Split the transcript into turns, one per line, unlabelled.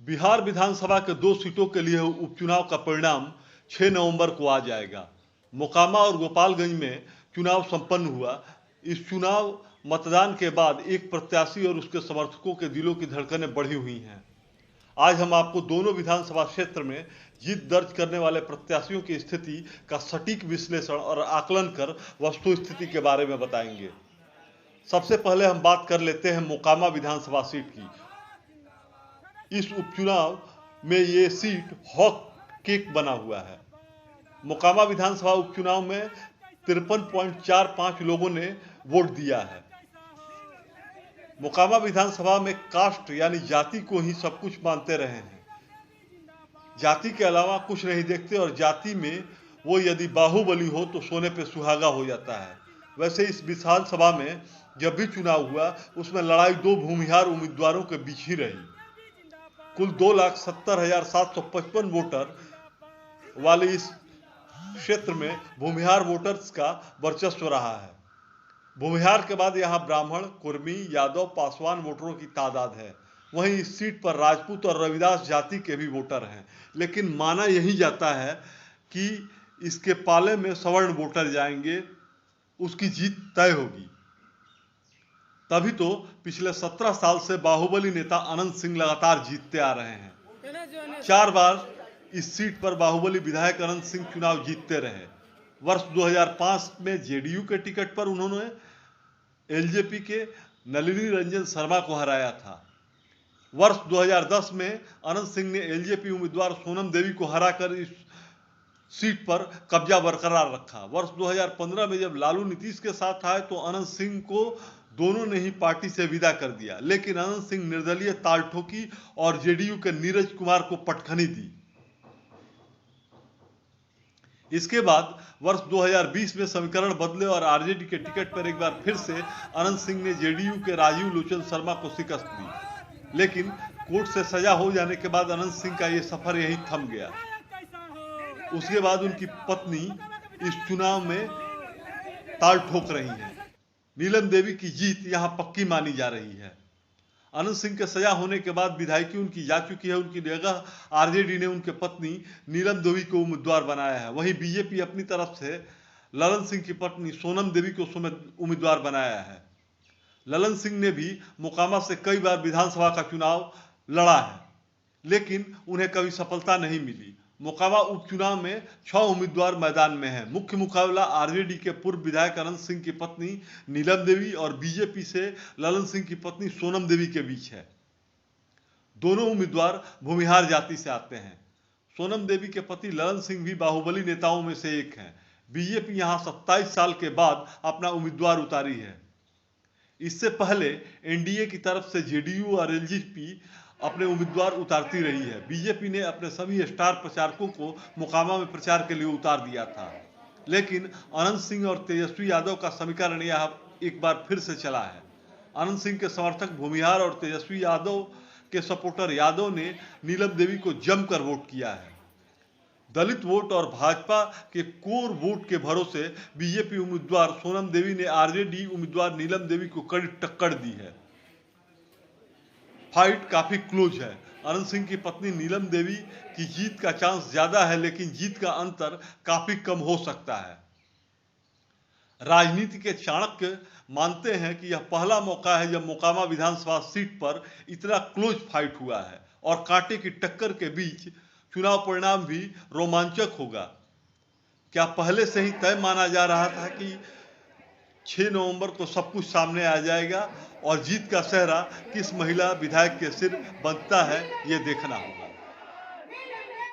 बिहार विधानसभा के 2 सीटों के लिए उपचुनाव का परिणाम 6 नवंबर को आ जाएगा। मोकामा और गोपालगंज में चुनाव संपन्न हुआ। इस चुनाव मतदान के बाद एक प्रत्याशी और उसके समर्थकों के दिलों की धड़कनें बढ़ी हुई हैं। आज हम आपको दोनों विधानसभा क्षेत्र में जीत दर्ज करने वाले प्रत्याशियों की स्थिति का सटीक विश्लेषण और आकलन कर वस्तु स्थिति के बारे में बताएंगे। सबसे पहले हम बात कर लेते हैं मोकामा विधानसभा सीट की। इस उपचुनाव में ये सीट हॉट केक बना हुआ है। मोकामा विधानसभा उपचुनाव में 53.45 लोगों ने वोट दिया है। मोकामा विधानसभा में कास्ट यानी जाति को ही सब कुछ मानते रहे हैं। जाति के अलावा कुछ नहीं देखते और जाति में वो यदि बाहुबली हो तो सोने पे सुहागा हो जाता है। वैसे इस विधानसभा में जब भी चुनाव हुआ उसमें लड़ाई 2 भूमिहार उम्मीदवारों के बीच ही रही। कुल 2,70,755 वोटर वाले इस क्षेत्र में भूमिहार वोटर्स का वर्चस्व रहा है। भूमिहार के बाद यहाँ ब्राह्मण, कुर्मी, यादव, पासवान वोटरों की तादाद है। वहीं इस सीट पर राजपूत और रविदास जाति के भी वोटर हैं, लेकिन माना यही जाता है कि इसके पाले में सवर्ण वोटर जाएंगे, उसकी जीत तय होगी। तभी तो पिछले 17 साल से बाहुबली नेता अनंत सिंह लगातार जीतते आ रहे हैं। 4 बार इस सीट पर बाहुबली विधायक अनंत सिंह चुनाव जीतते रहे। वर्ष 2005 में जेडीयू के टिकट पर उन्होंने एलजेपी के नलिनी रंजन शर्मा को हराया था। वर्ष 2010 में अनंत सिंह ने एलजेपी उम्मीदवार सोनम देवी को हराकर इस सीट पर कब्जा बरकरार रखा। वर्ष 2015 में जब लालू नीतीश के साथ आए तो अनंत सिंह को दोनों ने ही पार्टी से विदा कर दिया, लेकिन अनंत सिंह निर्दलीय ताल ठोकी और जेडीयू के नीरज कुमार को पटखनी दी। इसके बाद वर्ष 2020 में समीकरण बदले और आरजेडी के टिकट पर एक बार फिर से अनंत सिंह ने जेडीयू के राजीव लोचन शर्मा को शिकस्त दी, लेकिन कोर्ट से सजा हो जाने के बाद अनंत सिंह का यह सफर यहीं थम गया। उसके बाद उनकी पत्नी इस चुनाव में ताल ठोक रही हैं। नीलम देवी की जीत यहां पक्की मानी जा रही है। अनंत सिंह के सजा होने के बाद विधायकी उनकी जा चुकी है। उनकी जगह आरजेडी ने उनके पत्नी नीलम देवी को उम्मीदवार बनाया है। वहीं बीजेपी अपनी तरफ से ललन सिंह की पत्नी सोनम देवी को उम्मीदवार बनाया है। ललन सिंह ने भी मोकामा से कई बार विधानसभा का चुनाव लड़ा है, लेकिन उन्हें कभी सफलता नहीं मिली। मोकामा उपचुनाव में 6 उम्मीदवार मैदान में हैं। मुख्य मुकाबला आरजेडी के पूर्व विधायक अनंत सिंह की पत्नी नीलम देवी और बीजेपी से ललन सिंह की पत्नी सोनम देवी के बीच है। दोनों उम्मीदवार भूमिहार जाति से आते हैं। सोनम देवी के पति ललन सिंह भी बाहुबली नेताओं में से एक हैं। बीजेपी यहां 27 साल के बाद अपना उम्मीदवार उतारी है। इससे पहले एनडीए की तरफ से जेडीयू और एलजेपी अपने उम्मीदवार उतारती रही है। बीजेपी ने अपने सभी स्टार प्रचारकों को मोकामा में प्रचार के लिए उतार दिया था, लेकिन अनंत सिंह और तेजस्वी यादव का समीकरण यह एक बार फिर से चला है। अनंत सिंह के समर्थक भूमिहार और तेजस्वी यादव के सपोर्टर यादव ने नीलम देवी को जमकर वोट किया है। दलित वोट और भाजपा के कोर वोट के भरोसे बीजेपी उम्मीदवार सोनम देवी ने आरजेडी उम्मीदवार नीलम देवी को कड़ी टक्कर दी है। फाइट काफी क्लोज है। अनंत सिंह की पत्नी नीलम देवी की जीत का चांस ज्यादा है, लेकिन जीत का अंतर काफी कम हो सकता है। राजनीति के चाणक्य मानते हैं कि यह पहला मौका है जब मोकामा विधानसभा सीट पर इतना क्लोज फाइट हुआ है और कांटे की टक्कर के बीच चुनाव परिणाम भी रोमांचक होगा। क्या पहले से ही तय माना जा रहा था कि 6 नवंबर को सब कुछ सामने आ जाएगा और जीत का सेहरा किस महिला विधायक के सिर बनता है, ये देखना होगा।